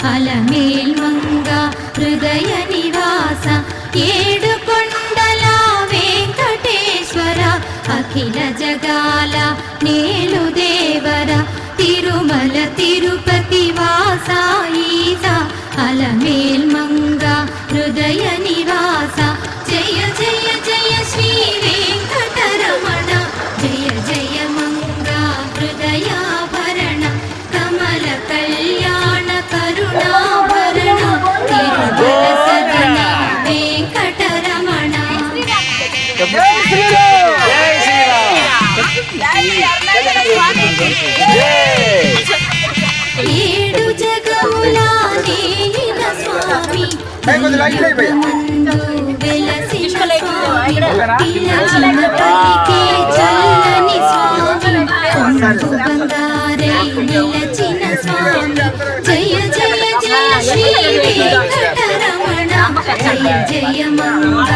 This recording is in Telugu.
అలమేల్మంగ హృదయ నివాస ఏడుకొండల వెంకటేశ్వర అఖిల జగాల నేలు దేవర తిరుమల తిరుపతి వాస ఈస అలమేల్మంగ హృదయ నివాస జయ జయ జయ శ్రీ వెంకటరమణ జయ జయ మంగ హృదయాభరణ కమల కళ్యాణ కరుణాభరణ తిరుమల సదన వెంకటరమణ. ఏడు జగముల నేలిన స్వామి ముందు వెలసిన స్వామి పిలచిన పలికే చల్లని స్వామి కొంగు బంగారై నిలచిన స్వామి జయ జయ జయ శ్రీ వెంకటరమణ జయ జయ మంగ